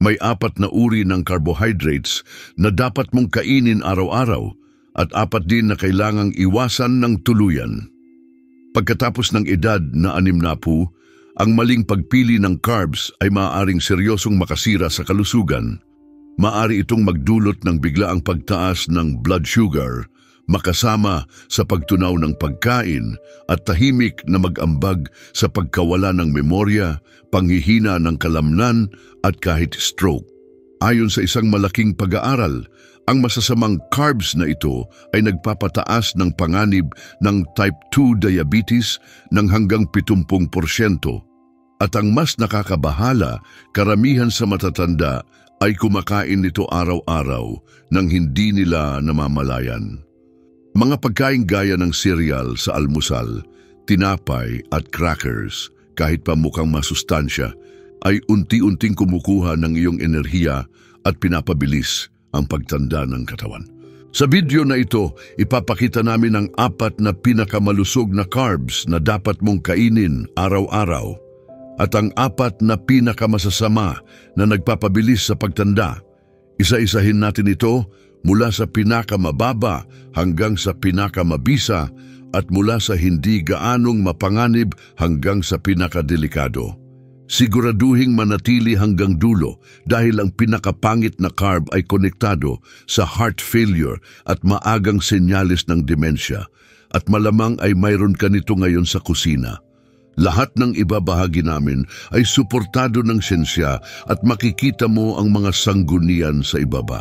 May 4 na uri ng carbohydrates na dapat mong kainin araw-araw at 4 din na kailangang iwasan ng tuluyan. Pagkatapos ng edad na 60, ang maling pagpili ng carbs ay maaaring seryosong makasira sa kalusugan. Maaari itong magdulot ng biglaang pagtaas ng blood sugar, makasama sa pagtunaw ng pagkain at tahimik na mag-ambag sa pagkawala ng memorya, panghihina ng kalamnan at kahit stroke. Ayon sa isang malaking pag-aaral, ang masasamang carbs na ito ay nagpapataas ng panganib ng type 2 diabetes ng hanggang 70%. At ang mas nakakabahala, karamihan sa matatanda ay kumakain nito araw-araw nang hindi nila namamalayan. Mga pagkain gaya ng cereal sa almusal, tinapay at crackers, kahit pa mukhang masustansya, ay unti-unting kumukuha ng iyong enerhiya at pinapabilis ang pagtanda ng katawan. Sa video na ito, ipapakita namin ang 4 na pinakamalusog na carbs na dapat mong kainin araw-araw at ang 4 na pinakamasasama na nagpapabilis sa pagtanda. Isa-isahin natin ito mula sa pinakamababa hanggang sa pinakamabisa at mula sa hindi gaanong mapanganib hanggang sa pinakadelikado. Siguraduhing manatili hanggang dulo dahil ang pinakapangit na carb ay konektado sa heart failure at maagang senyales ng demensya at malamang ay mayroon ka nito ngayon sa kusina. Lahat ng ibabahagi namin ay suportado ng siyensya at makikita mo ang mga sanggunian sa ibaba.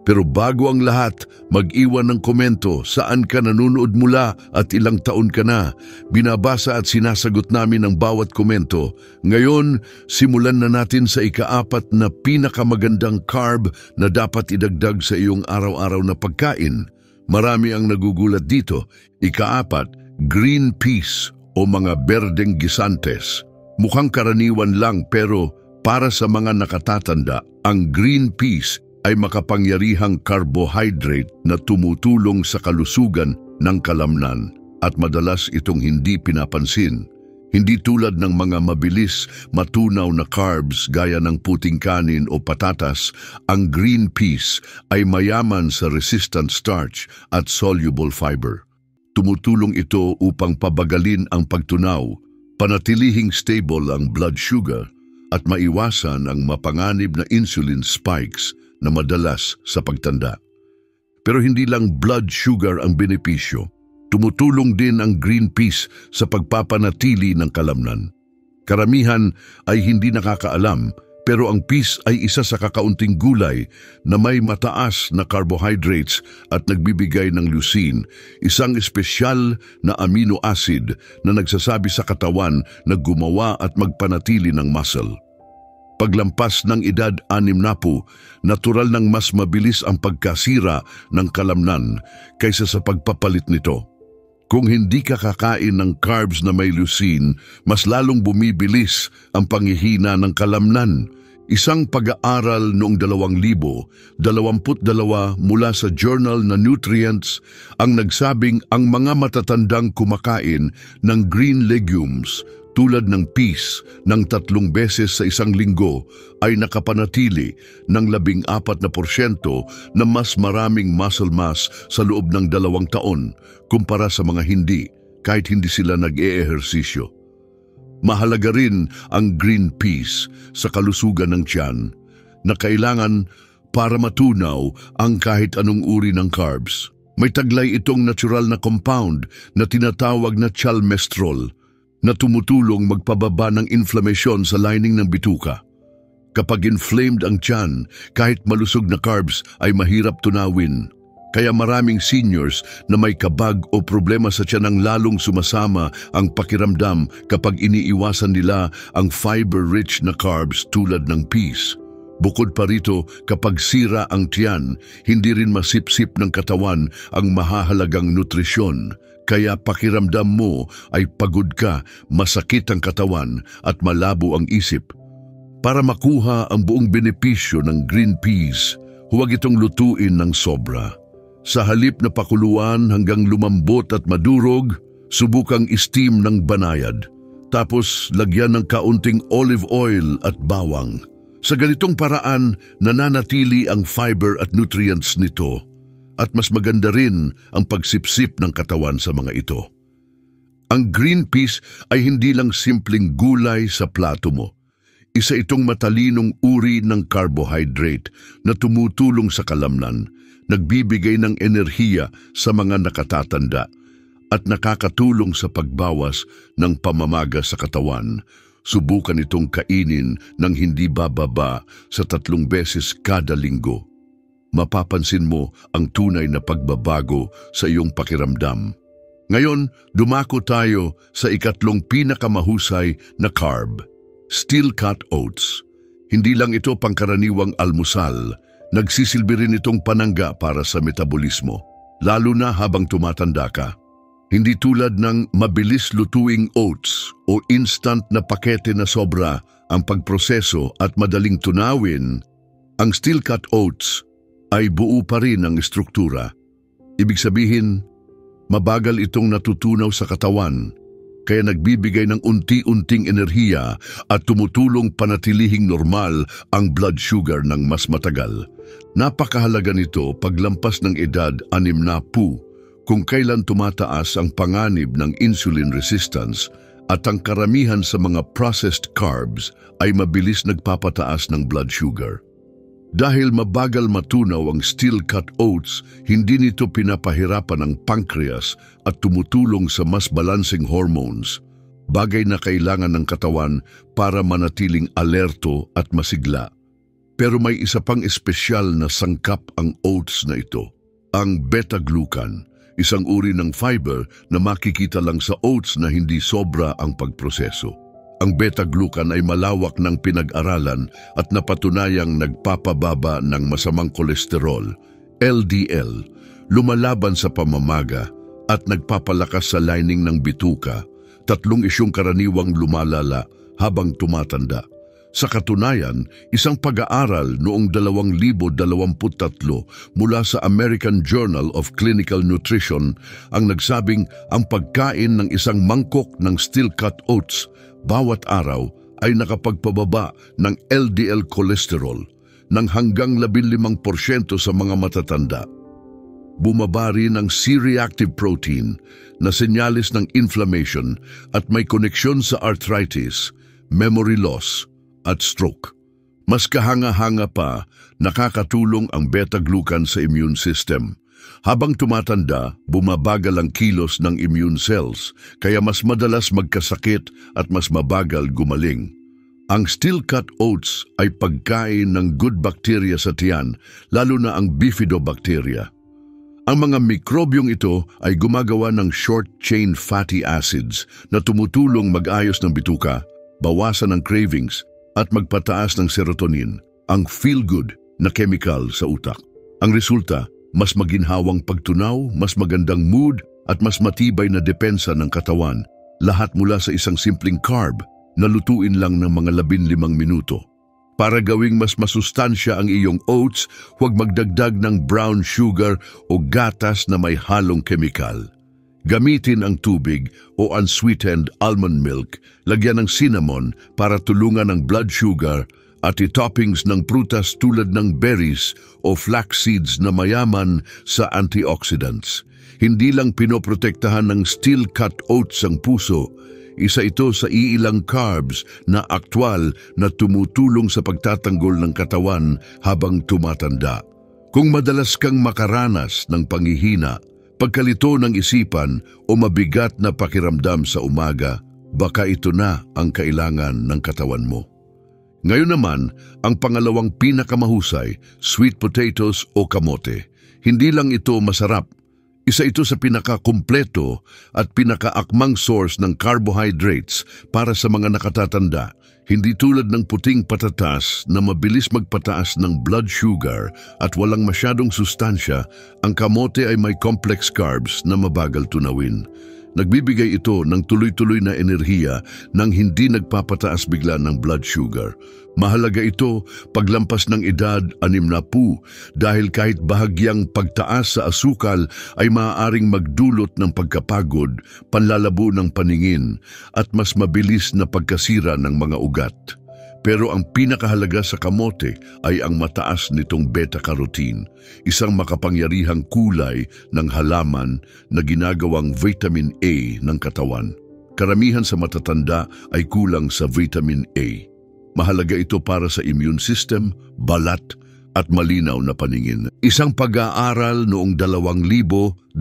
Pero bago ang lahat, mag-iwan ng komento saan ka nanonood mula at ilang taon ka na. Binabasa at sinasagot namin ang bawat komento. Ngayon, simulan na natin sa ika-4 na pinakamagandang carb na dapat idagdag sa iyong araw-araw na pagkain. Marami ang nagugulat dito. Ika-4, green peas o mga berdeng gisantes. Mukhang karaniwan lang pero para sa mga nakatatanda, ang green peas ay makapangyarihang carbohydrate na tumutulong sa kalusugan ng kalamnan at madalas itong hindi pinapansin. Hindi tulad ng mga mabilis matunaw na carbs gaya ng puting kanin o patatas, ang green peas ay mayaman sa resistant starch at soluble fiber. Tumutulong ito upang pabagalin ang pagtunaw, panatilihing stable ang blood sugar at maiwasan ang mapanganib na insulin spikes na madalas sa pagtanda. Pero hindi lang blood sugar ang benepisyo. Tumutulong din ang green peas sa pagpapanatili ng kalamnan. Karamihan ay hindi nakakaalam, pero ang peas ay isa sa kakaunting gulay na may mataas na carbohydrates at nagbibigay ng leucine, isang espesyal na amino acid na nagsasabi sa katawan na gumawa at magpanatili ng muscle. Paglampas ng edad 60, natural nang mas mabilis ang pagkasira ng kalamnan kaysa sa pagpapalit nito. Kung hindi ka kakain ng carbs na may leucine, mas lalong bumibilis ang panghihina ng kalamnan. Isang pag-aaral noong 2022 mula sa journal na Nutrients ang nagsabing ang mga matatandang kumakain ng green legumes tulad ng peas ng 3 beses sa isang linggo ay nakapanatili ng 14% na mas maraming muscle mass sa loob ng 2 taon kumpara sa mga hindi, kahit hindi sila nag-eehersisyo. Mahalaga rin ang green peas sa kalusugan ng tiyan na kailangan para matunaw ang kahit anong uri ng carbs. May taglay itong natural na compound na tinatawag na chalmestrol na tumutulong magpababa ng inflammation sa lining ng bituka. Kapag inflamed ang tiyan, kahit malusog na carbs ay mahirap tunawin. Kaya maraming seniors na may kabag o problema sa tiyan ang lalong sumasama ang pakiramdam kapag iniiwasan nila ang fiber-rich na carbs tulad ng peas. Bukod pa rito, kapag sira ang tiyan, hindi rin masipsip ng katawan ang mahahalagang nutrisyon. Kaya pakiramdam mo ay pagod ka, masakit ang katawan at malabo ang isip. Para makuha ang buong benepisyo ng green peas, huwag itong lutuin ng sobra. Sa halip na pakuluan hanggang lumambot at madurog, subukang steam ng banayad. Tapos lagyan ng kaunting olive oil at bawang. Sa ganitong paraan, nananatili ang fiber at nutrients nito at mas maganda rin ang pagsipsip ng katawan sa mga ito. Ang green peas ay hindi lang simpleng gulay sa plato mo. Isa itong matalinong uri ng carbohydrate na tumutulong sa kalamnan, nagbibigay ng enerhiya sa mga nakatatanda at nakakatulong sa pagbawas ng pamamaga sa katawan. Subukan itong kainin ng hindi bababa sa 3 beses kada linggo. Mapapansin mo ang tunay na pagbabago sa iyong pakiramdam. Ngayon, dumako tayo sa ikatlong pinakamahusay na carb, steel-cut oats. Hindi lang ito pangkaraniwang almusal, nagsisilbi rin itong panangga para sa metabolismo, lalo na habang tumatanda ka. Hindi tulad ng mabilis lutuing oats o instant na pakete na sobra ang pagproseso at madaling tunawin, ang steel-cut oats ay buo pa rin ang struktura. Ibig sabihin, mabagal itong natutunaw sa katawan, kaya nagbibigay ng unti-unting enerhiya at tumutulong panatilihing normal ang blood sugar ng mas matagal. Napakahalaga nito paglampas ng edad 60, kung kailan tumataas ang panganib ng insulin resistance at ang karamihan sa mga processed carbs ay mabilis nagpapataas ng blood sugar. Dahil mabagal matunaw ang steel-cut oats, hindi nito pinapahirapan ang pancreas at tumutulong sa mas balancing hormones, bagay na kailangan ng katawan para manatiling alerto at masigla. Pero may isa pang espesyal na sangkap ang oats na ito, ang beta-glucan. Isang uri ng fiber na makikita lang sa oats na hindi sobra ang pagproseso. Ang beta-glucan ay malawak ng pinag-aralan at napatunayang nagpapababa ng masamang kolesterol, LDL, lumalaban sa pamamaga at nagpapalakas sa lining ng bituka, 3 isyong karaniwang lumalala habang tumatanda. Sa katunayan, isang pag-aaral noong 2023 mula sa American Journal of Clinical Nutrition ang nagsabing ang pagkain ng isang mangkok ng steel-cut oats bawat araw ay nakapagpababa ng LDL cholesterol ng hanggang 15% sa mga matatanda. Bumaba rin ang C-reactive protein na senyalis ng inflammation at may koneksyon sa arthritis, memory loss, at stroke. Mas kahanga-hanga pa, nakakatulong ang beta-glucan sa immune system. Habang tumatanda, bumabagal ang kilos ng immune cells, kaya mas madalas magkasakit at mas mabagal gumaling. Ang steel-cut oats ay pagkain ng good bacteria sa tiyan, lalo na ang bifidobacteria. Ang mga mikrobyong ito ay gumagawa ng short-chain fatty acids na tumutulong mag-ayos ng bituka, bawasan ng cravings, at magpataas ng serotonin, ang feel-good na chemical sa utak. Ang resulta, mas maginhawang pagtunaw, mas magandang mood, at mas matibay na depensa ng katawan, lahat mula sa isang simpleng carb na lutuin lang ng mga 15 minuto. Para gawing mas masustansya ang iyong oats, huwag magdagdag ng brown sugar o gatas na may halong chemical. Gamitin ang tubig o unsweetened almond milk, lagyan ng cinnamon para tulungan ang blood sugar at i-toppings ng prutas tulad ng berries o flax seeds na mayaman sa antioxidants. Hindi lang pinoprotektahan ng steel-cut oats ang puso, isa ito sa iilang carbs na aktwal na tumutulong sa pagtatanggol ng katawan habang tumatanda. Kung madalas kang makaranas ng panghihina, pagkalito ng isipan o mabigat na pakiramdam sa umaga, baka ito na ang kailangan ng katawan mo. Ngayon naman, ang pangalawang pinakamahusay, sweet potatoes o kamote. Hindi lang ito masarap, isa ito sa pinakakumpleto at pinakaakmang source ng carbohydrates para sa mga nakatatanda. Hindi tulad ng puting patatas na mabilis magpataas ng blood sugar at walang masyadong sustansya, ang kamote ay may complex carbs na mabagal tunawin. Nagbibigay ito ng tuloy-tuloy na enerhiya nang hindi nagpapataas bigla ng blood sugar. Mahalaga ito paglampas ng edad 60 dahil kahit bahagyang pagtaas sa asukal ay maaaring magdulot ng pagkapagod, panlalabo ng paningin at mas mabilis na pagkasira ng mga ugat. Pero ang pinakahalaga sa kamote ay ang mataas nitong beta-carotene, isang makapangyarihang kulay ng halaman na ginagawang vitamin A ng katawan. Karamihan sa matatanda ay kulang sa vitamin A. Mahalaga ito para sa immune system, balat, at malinaw na paningin. Isang pag-aaral noong 2022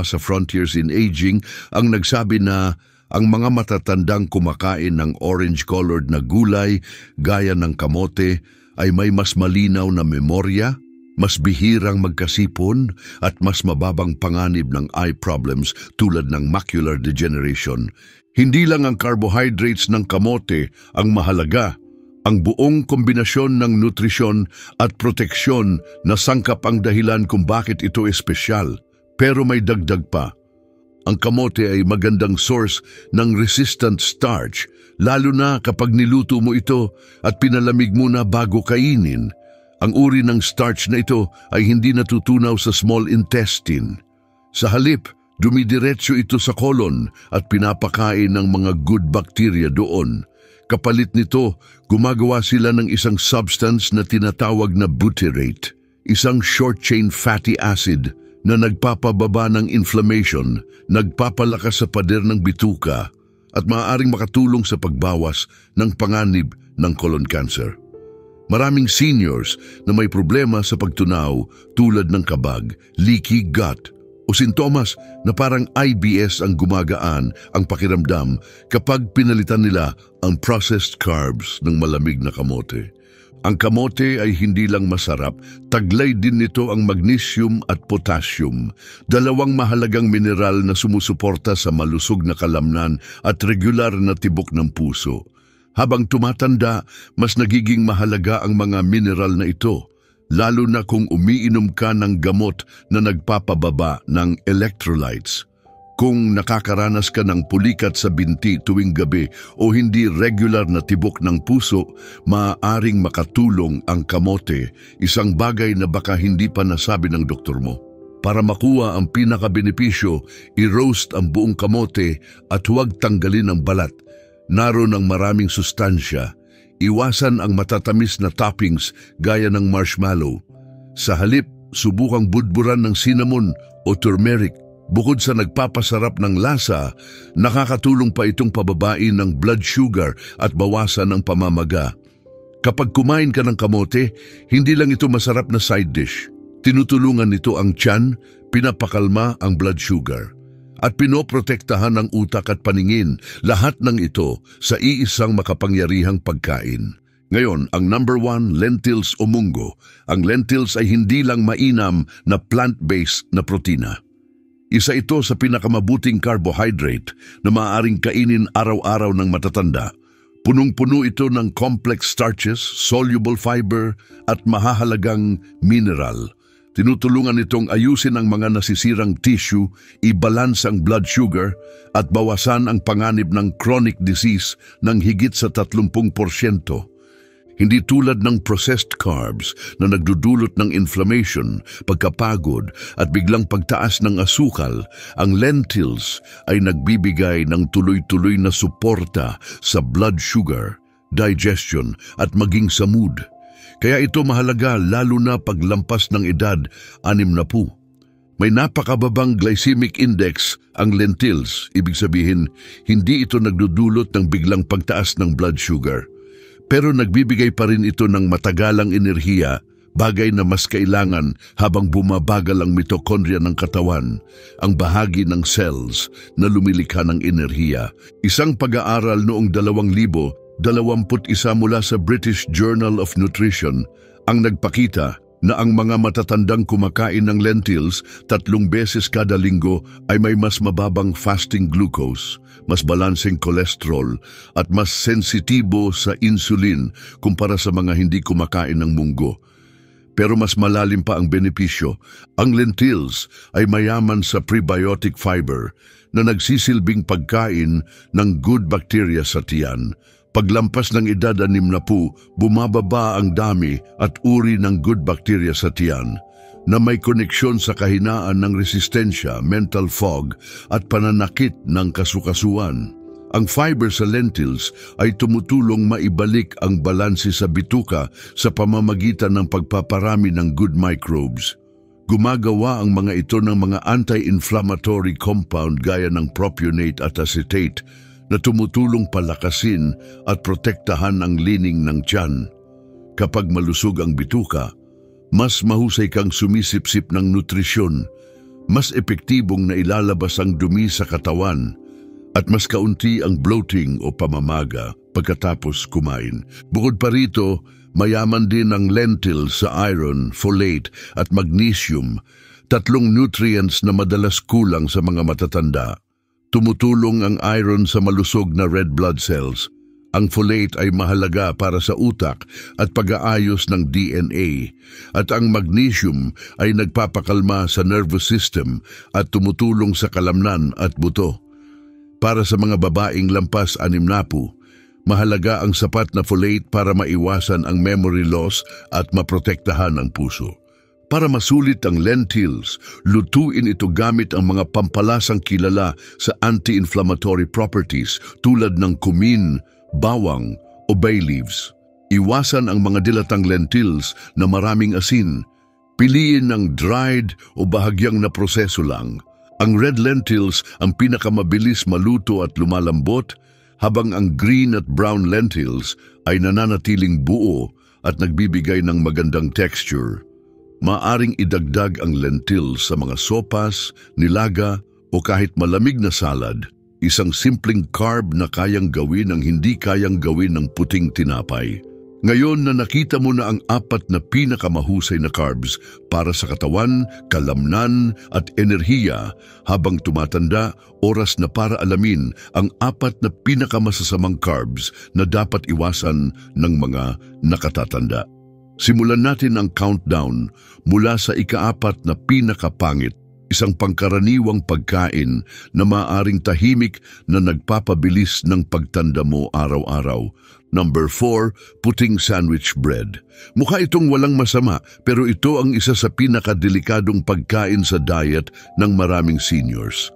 sa Frontiers in Aging ang nagsabi na ang mga matatandang kumakain ng orange-colored na gulay gaya ng kamote ay may mas malinaw na memorya, mas bihirang magkasipon at mas mababang panganib ng eye problems tulad ng macular degeneration. Hindi lang ang carbohydrates ng kamote ang mahalaga, ang buong kombinasyon ng nutrisyon at proteksyon na sangkap ang dahilan kung bakit ito espesyal. Pero may dagdag pa. Ang kamote ay magandang source ng resistant starch, lalo na kapag niluto mo ito at pinalamig mo na bago kainin. Ang uri ng starch na ito ay hindi natutunaw sa small intestine. Sa halip, dumidiretso ito sa colon at pinapakain ng mga good bacteria doon. Kapalit nito, gumagawa sila ng isang substance na tinatawag na butyrate, isang short-chain fatty acid na nagpapababa ng inflammation, nagpapalakas sa pader ng bituka at maaaring makatulong sa pagbawas ng panganib ng colon cancer. Maraming seniors na may problema sa pagtunaw tulad ng kabag, leaky gut o sintomas na parang IBS ang gumagaan ang pakiramdam kapag pinalitan nila ang processed carbs ng malamig na kamote. Ang kamote ay hindi lang masarap, taglay din nito ang magnesium at potassium, dalawang mahalagang mineral na sumusuporta sa malusog na kalamnan at regular na tibok ng puso. Habang tumatanda, mas nagiging mahalaga ang mga mineral na ito, lalo na kung umiinom ka ng gamot na nagpapababa ng electrolytes. Kung nakakaranas ka ng pulikat sa binti tuwing gabi o hindi regular na tibok ng puso, maaaring makatulong ang kamote, isang bagay na baka hindi pa nasabi ng doktor mo. Para makuha ang pinakabenepisyo, i-roast ang buong kamote at huwag tanggalin ang balat. Naroon ang maraming sustansya. Iwasan ang matatamis na toppings gaya ng marshmallow. Sa halip, subukang budburan ng cinnamon o turmeric. Bukod sa nagpapasarap ng lasa, nakakatulong pa itong pababain ng blood sugar at bawasan ang pamamaga. Kapag kumain ka ng kamote, hindi lang ito masarap na side dish. Tinutulungan nito ang tiyan, pinapakalma ang blood sugar, at pinoprotektahan ang utak at paningin, lahat ng ito sa iisang makapangyarihang pagkain. Ngayon, ang number 1, lentils o munggo. Ang lentils ay hindi lang mainam na plant-based na protina. Isa ito sa pinakamabuting carbohydrate na maaaring kainin araw-araw ng matatanda. Punong-puno ito ng complex starches, soluble fiber at mahahalagang mineral. Tinutulungan itong ayusin ang mga nasisirang tissue, i-balance ang blood sugar at bawasan ang panganib ng chronic disease ng higit sa 30%. Hindi tulad ng processed carbs na nagdudulot ng inflammation, pagkapagod at biglang pagtaas ng asukal, ang lentils ay nagbibigay ng tuloy-tuloy na suporta sa blood sugar, digestion at maging sa mood. Kaya ito mahalaga lalo na paglampas ng edad 60. May napakababang glycemic index ang lentils, ibig sabihin hindi ito nagdudulot ng biglang pagtaas ng blood sugar. Pero nagbibigay pa rin ito ng matagalang enerhiya, bagay na mas kailangan habang bumabagal ang mitochondria ng katawan, ang bahagi ng cells na lumilikha ng enerhiya. Isang pag-aaral noong 2021 mula sa British Journal of Nutrition ang nagpakita na ang mga matatandang kumakain ng lentils 3 beses kada linggo ay may mas mababang fasting glucose, mas balanseng cholesterol at mas sensitibo sa insulin kumpara sa mga hindi kumakain ng munggo. Pero mas malalim pa ang benepisyo. Ang lentils ay mayaman sa prebiotic fiber na nagsisilbing pagkain ng good bacteria sa tiyan. Paglampas ng edad 60, bumababa ang dami at uri ng good bacteria sa tiyan na may koneksyon sa kahinaan ng resistensya, mental fog at pananakit ng kasukasuan. Ang fiber sa lentils ay tumutulong maibalik ang balanse sa bituka sa pamamagitan ng pagpaparami ng good microbes. Gumagawa ang mga ito ng mga anti-inflammatory compound gaya ng propionate at acetate na tumutulong palakasin at protektahan ang lining ng tiyan. Kapag malusog ang bituka, mas mahusay kang sumisipsip ng nutrisyon, mas epektibong na ilalabas ang dumi sa katawan, at mas kaunti ang bloating o pamamaga pagkatapos kumain. Bukod pa rito, mayaman din ang lentil sa iron, folate at magnesium, tatlong nutrients na madalas kulang sa mga matatanda. Tumutulong ang iron sa malusog na red blood cells. Ang folate ay mahalaga para sa utak at pag-aayos ng DNA, at ang magnesium ay nagpapakalma sa nervous system at tumutulong sa kalamnan at buto. Para sa mga babaeng lampas 60, mahalaga ang sapat na folate para maiwasan ang memory loss at maprotektahan ang puso. Para masulit ang lentils, lutuin ito gamit ang mga pampalasang kilala sa anti-inflammatory properties tulad ng cumin, bawang o bay leaves. Iwasan ang mga dilatang lentils na maraming asin. Piliin ng dried o bahagyang na proseso lang. Ang red lentils ang pinakamabilis maluto at lumalambot, habang ang green at brown lentils ay nananatiling buo at nagbibigay ng magandang texture. Maaring idagdag ang lentils sa mga sopas, nilaga o kahit malamig na salad, isang simpleng carb na kayang gawin ang hindi kayang gawin ng puting tinapay. Ngayon na nakita mo na ang 4 na pinakamahusay na carbs para sa katawan, kalamnan at enerhiya habang tumatanda, oras na para alamin ang 4 na pinakamasasamang carbs na dapat iwasan ng mga nakatatanda. Simulan natin ang countdown mula sa ika-4 na pinakapangit, isang pangkaraniwang pagkain na maaring tahimik na nagpapabilis ng pagtanda mo araw-araw. Number 4, puting sandwich bread. Mukha itong walang masama, pero ito ang isa sa pinakadelikadong pagkain sa diet ng maraming seniors.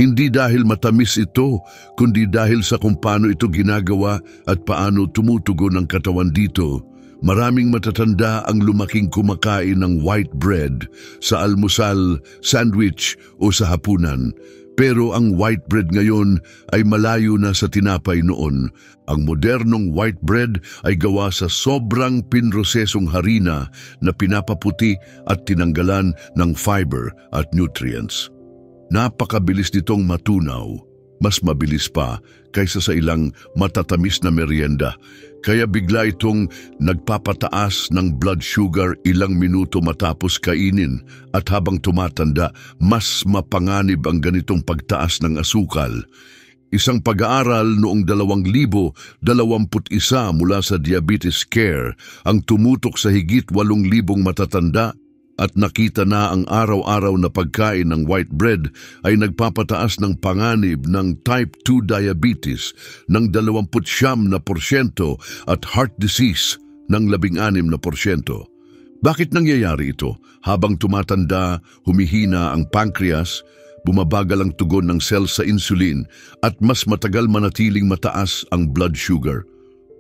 Hindi dahil matamis ito, kundi dahil sa kung paano ito ginagawa at paano tumutugon ang katawan dito. Maraming matatanda ang lumaking kumakain ng white bread sa almusal, sandwich o sa hapunan. Pero ang white bread ngayon ay malayo na sa tinapay noon. Ang modernong white bread ay gawa sa sobrang pinrosesong harina na pinapaputi at tinanggalan ng fiber at nutrients. Napakabilis nitong matunaw, mas mabilis pa kaysa sa ilang matatamis na merienda. Kaya bigla itong nagpapataas ng blood sugar ilang minuto matapos kainin, at habang tumatanda, mas mapanganib ang ganitong pagtaas ng asukal. Isang pag-aaral noong 2021 mula sa Diabetes Care ang tumutok sa higit 8,000 matatanda, at nakita na ang araw-araw na pagkain ng white bread ay nagpapataas ng panganib ng type 2 diabetes ng 29% at heart disease ng 16%. Bakit nangyayari ito? Habang tumatanda, humihina ang pancreas, bumabagal ang tugon ng cells sa insulin at mas matagal manatiling mataas ang blood sugar.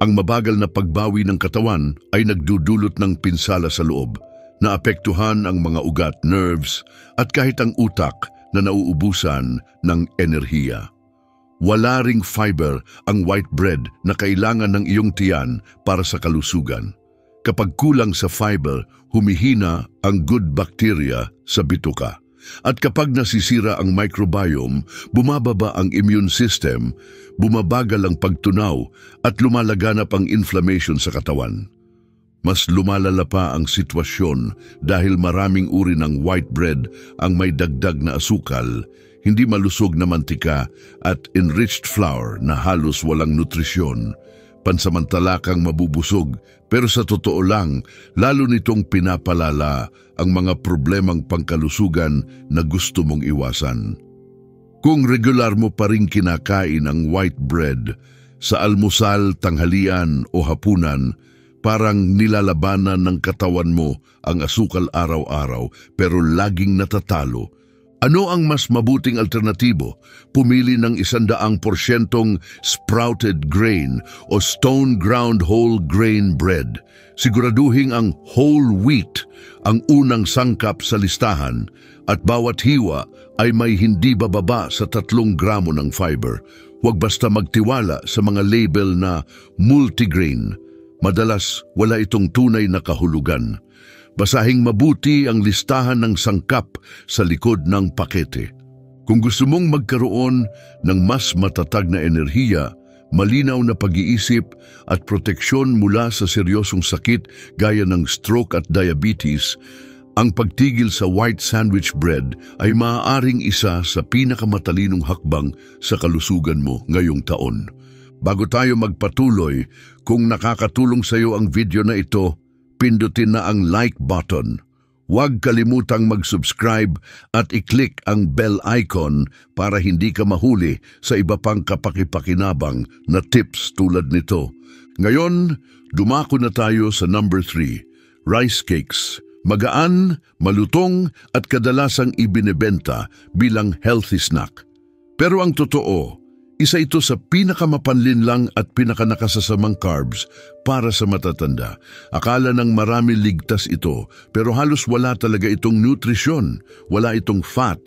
Ang mabagal na pagbawi ng katawan ay nagdudulot ng pinsala sa loob. Naapektuhan ang mga ugat, nerves, at kahit ang utak na nauubusan ng enerhiya. Wala ring fiber ang white bread na kailangan ng iyong tiyan para sa kalusugan. Kapag kulang sa fiber, humihina ang good bacteria sa bituka. At kapag nasisira ang microbiome, bumababa ang immune system, bumabagal ang pagtunaw at lumalaganap ang inflammation sa katawan. Mas lumalala pa ang sitwasyon dahil maraming uri ng white bread ang may dagdag na asukal, hindi malusog na mantika at enriched flour na halos walang nutrisyon. Pansamantala kang mabubusog, pero sa totoo lang, lalo nitong pinapalala ang mga problemang pangkalusugan na gusto mong iwasan. Kung regular mo pa rin kinakain ang white bread sa almusal, tanghalian o hapunan, parang nilalabanan ng katawan mo ang asukal araw-araw pero laging natatalo, Ano ang mas mabuting alternatibo? Pumili ng 100% sprouted grain o stone ground whole grain bread. Siguraduhin ang whole wheat ang unang sangkap sa listahan at bawat hiwa ay may hindi bababa sa 3 gramo ng fiber. Huwag basta magtiwala sa mga label na multigrain. Madalas wala itong tunay na kahulugan. Basahing mabuti ang listahan ng sangkap sa likod ng pakete. Kung gusto mong magkaroon ng mas matatag na enerhiya, malinaw na pag-iisip at proteksyon mula sa seryosong sakit gaya ng stroke at diabetes, ang pagtigil sa white sandwich bread ay maaaring isa sa pinakamatalinong hakbang sa kalusugan mo ngayong taon. Bago tayo magpatuloy, kung nakakatulong sa iyo ang video na ito, pindutin na ang like button. Huwag kalimutang mag-subscribe at i-click ang bell icon para hindi ka mahuli sa iba pang kapakipakinabang na tips tulad nito. Ngayon, dumako na tayo sa number 3, rice cakes. Magaan, malutong at kadalasang ibinebenta bilang healthy snack. Pero ang totoo, isa ito sa pinakamapanlinlang at pinakanakasasamang carbs para sa matatanda. Akala ng marami ligtas ito, pero halos wala talaga itong nutrisyon, wala itong fat,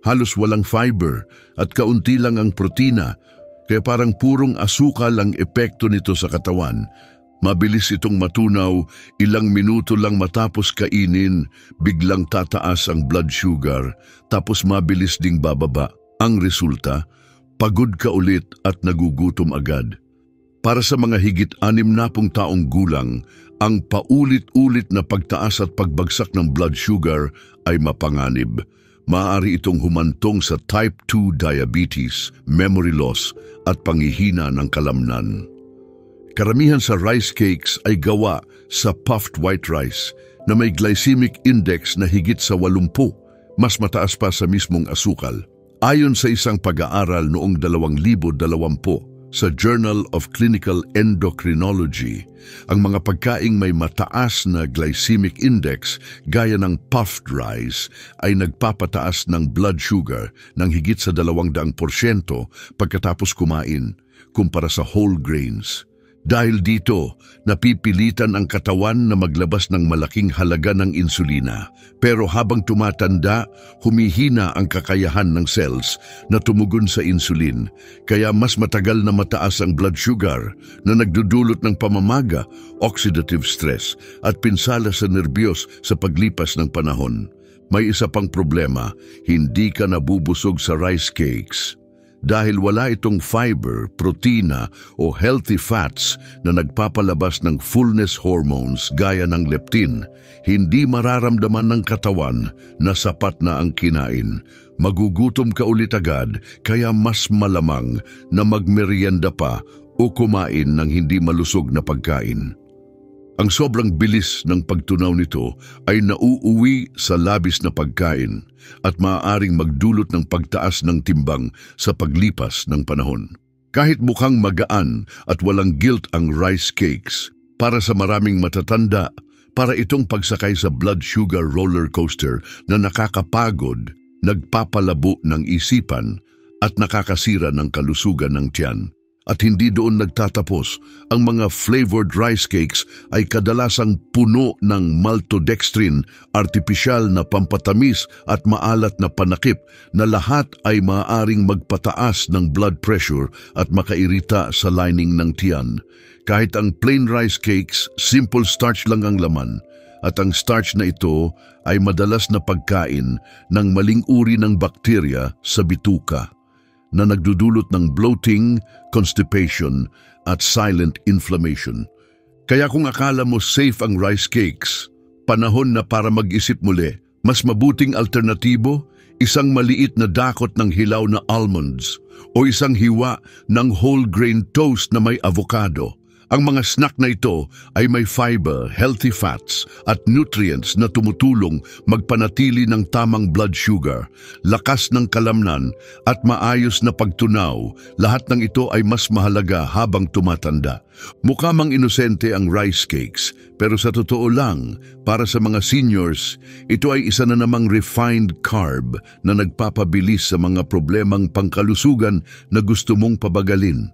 halos walang fiber, at kaunti lang ang protina, kaya parang purong asukal ang epekto nito sa katawan. Mabilis itong matunaw, ilang minuto lang matapos kainin, biglang tataas ang blood sugar, tapos mabilis ding bababa. Ang resulta, pagod ka ulit at nagugutom agad. Para sa mga higit 60 taong gulang, ang paulit-ulit na pagtaas at pagbagsak ng blood sugar ay mapanganib. Maaari itong humantong sa type 2 diabetes, memory loss at panghihina ng kalamnan. Karamihan sa rice cakes ay gawa sa puffed white rice na may glycemic index na higit sa 80, mas mataas pa sa mismong asukal. Ayon sa isang pag-aaral noong 2020 sa Journal of Clinical Endocrinology, ang mga pagkaing may mataas na glycemic index gaya ng puffed rice ay nagpapataas ng blood sugar ng higit sa 200% pagkatapos kumain kumpara sa whole grains. Dahil dito, napipilitan ang katawan na maglabas ng malaking halaga ng insulina. Pero habang tumatanda, humihina ang kakayahan ng cells na tumugon sa insulin. Kaya mas matagal na mataas ang blood sugar na nagdudulot ng pamamaga, oxidative stress at pinsala sa nerbiyos sa paglipas ng panahon. May isa pang problema, hindi ka nabubusog sa rice cakes. Dahil wala itong fiber, protina o healthy fats na nagpapalabas ng fullness hormones gaya ng leptin, hindi mararamdaman ng katawan na sapat na ang kinain. Magugutom ka ulit agad, kaya mas malamang na magmerienda pa o kumain ng hindi malusog na pagkain. Ang sobrang bilis ng pagtunaw nito ay nauuwi sa labis na pagkain at maaaring magdulot ng pagtaas ng timbang sa paglipas ng panahon. Kahit mukhang magaan at walang guilt ang rice cakes, para sa maraming matatanda, para itong pagsakay sa blood sugar roller coaster na nakakapagod, nagpapalabo ng isipan at nakakasira ng kalusugan ng tiyan. At hindi doon nagtatapos, ang mga flavored rice cakes ay kadalasang puno ng maltodextrin, artipisyal na pampatamis at maalat na panakip na lahat ay maaaring magpataas ng blood pressure at makairita sa lining ng tiyan. Kahit ang plain rice cakes, simple starch lang ang laman. At ang starch na ito ay madalas na pagkain ng maling uri ng bakterya sa bituka, na nagdudulot ng bloating, constipation, at silent inflammation. Kaya kung akala mo safe ang rice cakes, panahon na para mag-isip muli. Mas mabuting alternatibo, isang maliit na dakot ng hilaw na almonds o isang hiwa ng whole grain toast na may avocado. Ang mga snack na ito ay may fiber, healthy fats at nutrients na tumutulong magpanatili ng tamang blood sugar, lakas ng kalamnan at maayos na pagtunaw. Lahat ng ito ay mas mahalaga habang tumatanda. Mukha mang inosente ang rice cakes, pero sa totoo lang, para sa mga seniors, ito ay isa na namang refined carb na nagpapabilis sa mga problemang pangkalusugan na gusto mong pabagalin.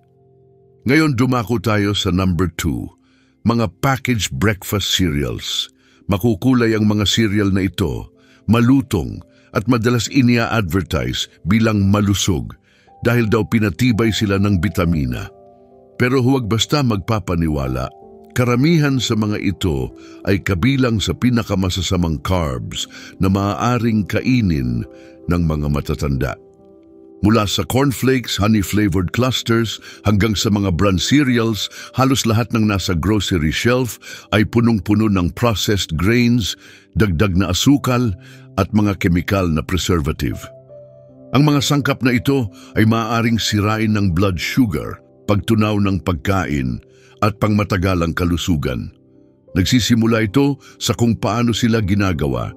Ngayon dumako tayo sa number 2, mga packaged breakfast cereals. Makukulay ang mga cereal na ito, malutong at madalas inia-advertise bilang malusog dahil daw pinatibay sila ng bitamina. Pero huwag basta magpapaniwala, karamihan sa mga ito ay kabilang sa pinakamasasamang carbs na maaaring kainin ng mga matatanda. Mula sa cornflakes, honey-flavored clusters, hanggang sa mga bran cereals, halos lahat ng nasa grocery shelf ay punong-puno ng processed grains, dagdag na asukal at mga kemikal na preservative. Ang mga sangkap na ito ay maaaring sirain ng blood sugar, pagtunaw ng pagkain at pangmatagalang kalusugan. Nagsisimula ito sa kung paano sila ginagawa.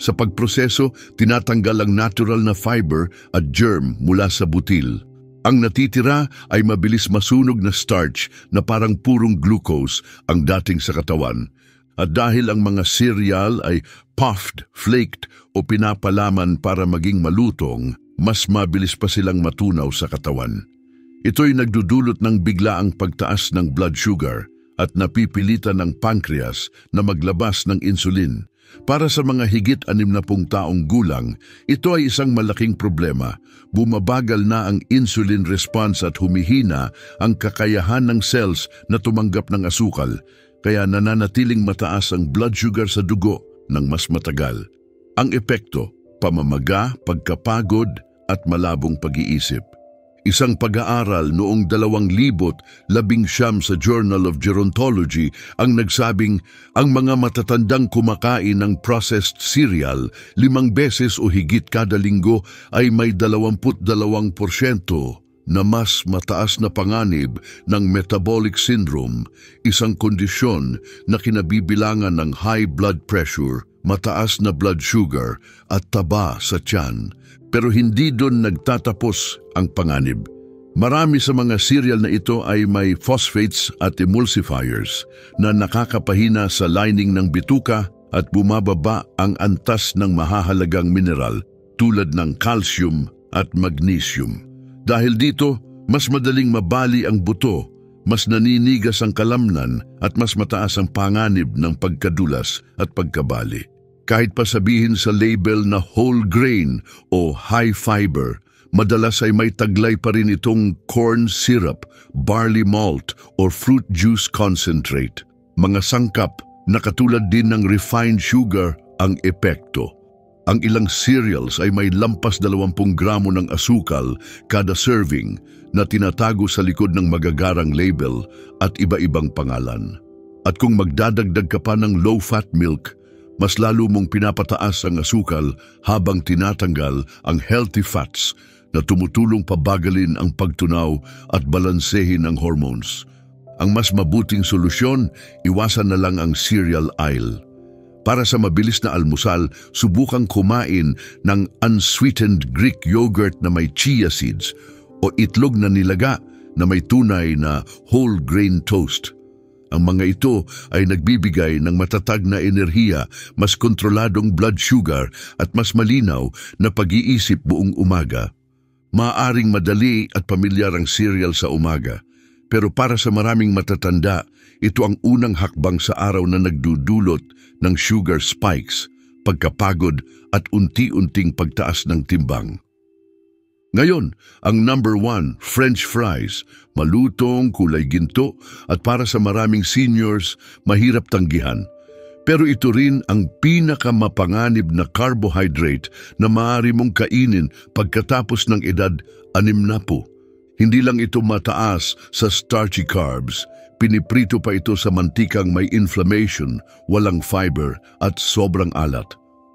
Sa pagproseso, tinatanggal ang natural na fiber at germ mula sa butil. Ang natitira ay mabilis masunog na starch na parang purong glucose ang dating sa katawan. At dahil ang mga cereal ay puffed, flaked o pinapalaman para maging malutong, mas mabilis pa silang matunaw sa katawan. Ito'y nagdudulot ng biglaang pagtaas ng blood sugar at napipilitan ng pancreas na maglabas ng insulin. Para sa mga higit 60 taong gulang, ito ay isang malaking problema. Bumabagal na ang insulin response at humihina ang kakayahan ng cells na tumanggap ng asukal, kaya nananatiling mataas ang blood sugar sa dugo ng mas matagal. Ang epekto, pamamaga, pagkapagod at malabong pag-iisip. Isang pag-aaral noong 2019 sa Journal of Gerontology ang nagsabing ang mga matatandang kumakain ng processed cereal 5 beses o higit kada linggo ay may 22% na mas mataas na panganib ng metabolic syndrome, isang kondisyon na kinabibilangan ng high blood pressure, mataas na blood sugar at taba sa tiyan. Pero hindi doon nagtatapos ang panganib. Marami sa mga cereal na ito ay may phosphates at emulsifiers na nakakapahina sa lining ng bituka at bumababa ang antas ng mahahalagang mineral tulad ng calcium at magnesium. Dahil dito, mas madaling mabali ang buto, mas naninigas ang kalamnan at mas mataas ang panganib ng pagkadulas at pagkabali. Kahit pa sabihin sa label na whole grain o high fiber, madalas ay may taglay pa rin itong corn syrup, barley malt o fruit juice concentrate. Mga sangkap na katulad din ng refined sugar ang epekto. Ang ilang cereals ay may lampas 20 gramo ng asukal kada serving na tinatago sa likod ng magagarang label at iba-ibang pangalan. At kung magdadagdag ka pa ng low-fat milk, mas lalo mong pinapataas ang asukal habang tinatanggal ang healthy fats na tumutulong pabagalin ang pagtunaw at balansehin ang hormones. Ang mas mabuting solusyon, iwasan na lang ang cereal aisle. Para sa mabilis na almusal, subukang kumain ng unsweetened Greek yogurt na may chia seeds o itlog na nilaga na may tunay na whole grain toast. Ang mga ito ay nagbibigay ng matatag na enerhiya, mas kontroladong blood sugar at mas malinaw na pag-iisip buong umaga. Maaring madali at pamilyar ang cereal sa umaga, pero para sa maraming matatanda, ito ang unang hakbang sa araw na nagdudulot ng sugar spikes, pagkapagod at unti-unting pagtaas ng timbang. Ngayon, ang number 1, French fries, malutong, kulay ginto at para sa maraming seniors, mahirap tanggihan. Pero ito rin ang pinakamapanganib na carbohydrate na maaari mong kainin pagkatapos ng edad 60. Hindi lang ito mataas sa starchy carbs, piniprito pa ito sa mantikang may inflammation, walang fiber at sobrang alat.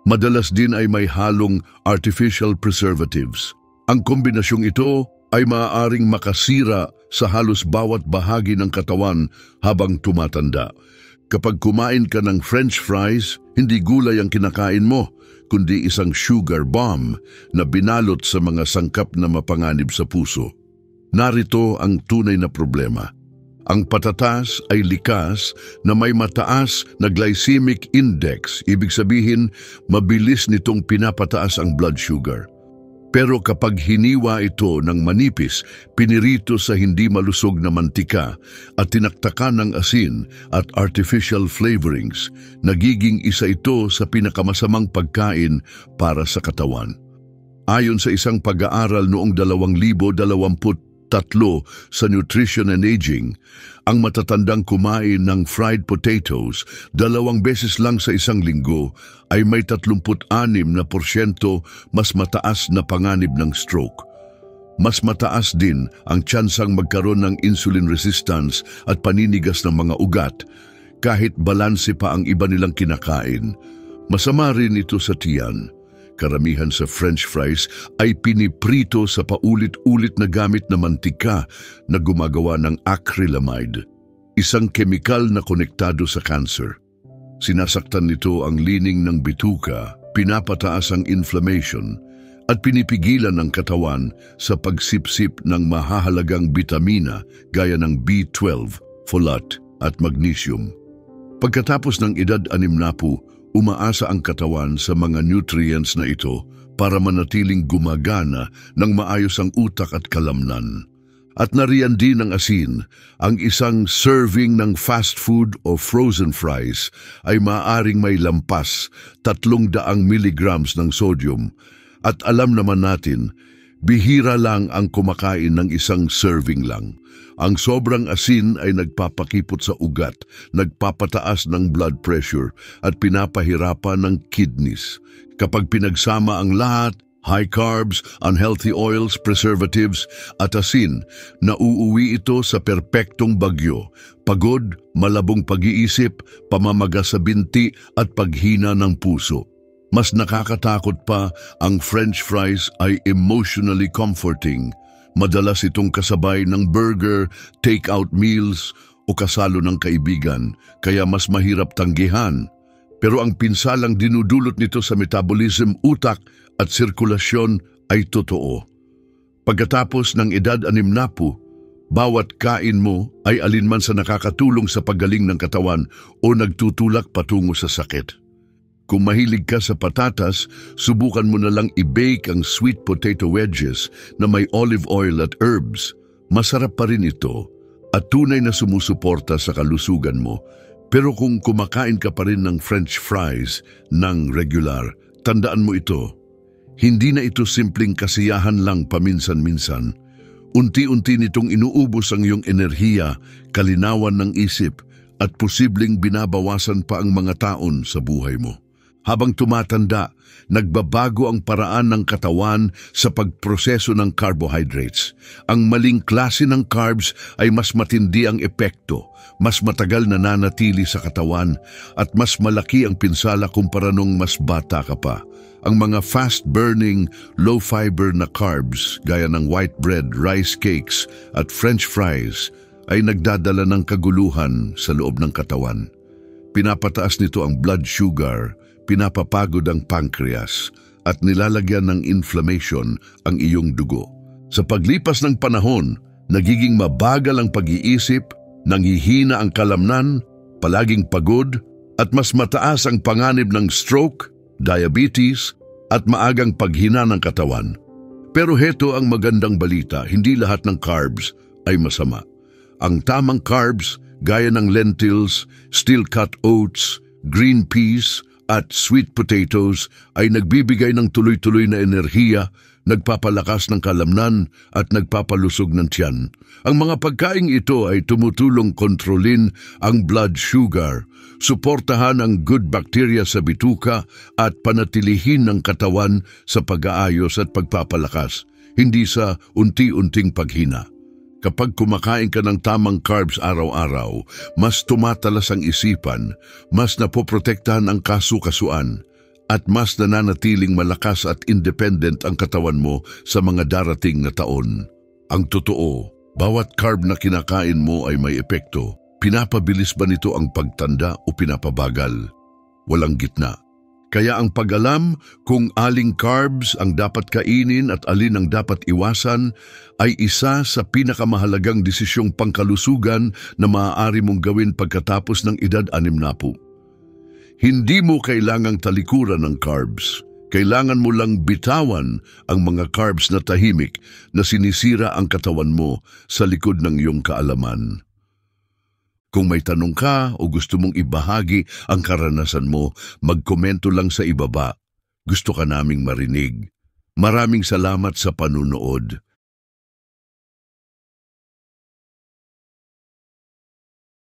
Madalas din ay may halong artificial preservatives. Ang kombinasyong ito ay maaaring makasira sa halos bawat bahagi ng katawan habang tumatanda. Kapag kumain ka ng French fries, hindi gulay ang kinakain mo, kundi isang sugar bomb na binalot sa mga sangkap na mapanganib sa puso. Narito ang tunay na problema. Ang patatas ay likas na may mataas na glycemic index, ibig sabihin mabilis nitong pinapataas ang blood sugar. Pero kapag hiniwa ito ng manipis, pinirito sa hindi malusog na mantika at tinaktakan ng asin at artificial flavorings, nagiging isa ito sa pinakamasamang pagkain para sa katawan. Ayon sa isang pag-aaral noong 2023 sa Nutrition and Aging, ang matatandang kumain ng fried potatoes 2 beses lang sa isang linggo ay may 36% mas mataas na panganib ng stroke. Mas mataas din ang tsansang magkaroon ng insulin resistance at paninigas ng mga ugat kahit balanse pa ang iba nilang kinakain. Masama rin ito sa tiyan. Karamihan sa French fries ay piniprito sa paulit-ulit na gamit na mantika na gumagawa ng acrylamide, isang kemikal na konektado sa cancer. Sinasaktan nito ang lining ng bituka, pinapataas ang inflammation, at pinipigilan ng katawan sa pagsipsip ng mahahalagang bitamina gaya ng B12, folate at magnesium. Pagkatapos ng edad 60, umaasa ang katawan sa mga nutrients na ito para manatiling gumagana ng maayos ang utak at kalamnan. At nariyan din ang asin. Ang isang serving ng fast food o frozen fries ay maaaring may lampas 300 milligrams ng sodium. At alam naman natin, bihira lang ang kumakain ng isang serving lang. Ang sobrang asin ay nagpapakipot sa ugat, nagpapataas ng blood pressure at pinapahirapan ng kidneys. Kapag pinagsama ang lahat, high carbs, unhealthy oils, preservatives at asin, nauuwi ito sa perpektong bagyo. Pagod, malabong pag-iisip, pamamaga sa binti at paghina ng puso. Mas nakakatakot pa, ang French fries ay emotionally comforting. Madalas itong kasabay ng burger, take-out meals o kasalo ng kaibigan, kaya mas mahirap tanggihan. Pero ang pinsalang dinudulot nito sa metabolism, utak at sirkulasyon ay totoo. Pagkatapos ng edad 60, bawat kain mo ay alinman sa nakakatulong sa paggaling ng katawan o nagtutulak patungo sa sakit. Kung mahilig ka sa patatas, subukan mo na lang i-bake ang sweet potato wedges na may olive oil at herbs. Masarap pa rin ito at tunay na sumusuporta sa kalusugan mo. Pero kung kumakain ka pa rin ng French fries ng regular, tandaan mo ito. Hindi na ito simpleng kasiyahan lang paminsan-minsan. Unti-unti nitong inuubos ang iyong enerhiya, kalinawan ng isip at posibleng binabawasan pa ang mga taon sa buhay mo. Habang tumatanda, nagbabago ang paraan ng katawan sa pagproseso ng carbohydrates. Ang maling klase ng carbs ay mas matindi ang epekto, mas matagal na nanatili sa katawan, at mas malaki ang pinsala kumpara nung mas bata ka pa. Ang mga fast-burning, low-fiber na carbs gaya ng white bread, rice cakes at French fries ay nagdadala ng kaguluhan sa loob ng katawan. Pinapataas nito ang blood sugar, pinapapagod ang pancreas at nilalagyan ng inflammation ang iyong dugo. Sa paglipas ng panahon, nagiging mabagal ang pag-iisip, nanghihina ang kalamnan, palaging pagod, at mas mataas ang panganib ng stroke, diabetes, at maagang paghina ng katawan. Pero heto ang magandang balita, hindi lahat ng carbs ay masama. Ang tamang carbs, gaya ng lentils, steel-cut oats, green peas, at sweet potatoes ay nagbibigay ng tuloy-tuloy na enerhiya, nagpapalakas ng kalamnan at nagpapalusog ng tiyan. Ang mga pagkaing ito ay tumutulong kontrolin ang blood sugar, suportahan ang good bacteria sa bituka at panatilihin ng katawan sa pag-aayos at pagpapalakas, hindi sa unti-unting paghina. Kapag kumakain ka ng tamang carbs araw-araw, mas tumatalas ang isipan, mas napoprotektahan ang kasukasuan, at mas nananatiling malakas at independent ang katawan mo sa mga darating na taon. Ang totoo, Bawat carb na kinakain mo ay may epekto. Pinapabilis ba nito ang pagtanda o pinapabagal? Walang gitna. Kaya ang pag-alam kung aling carbs ang dapat kainin at alin ang dapat iwasan ay isa sa pinakamahalagang desisyong pangkalusugan na maaari mong gawin pagkatapos ng edad 60. Hindi mo kailangang talikuran ng carbs. Kailangan mo lang bitawan ang mga carbs na tahimik na sinisira ang katawan mo sa likod ng iyong kaalaman. Kung may tanong ka o gusto mong ibahagi ang karanasan mo, magkomento lang sa ibaba. Gusto ka naming marinig. Maraming salamat sa panunood.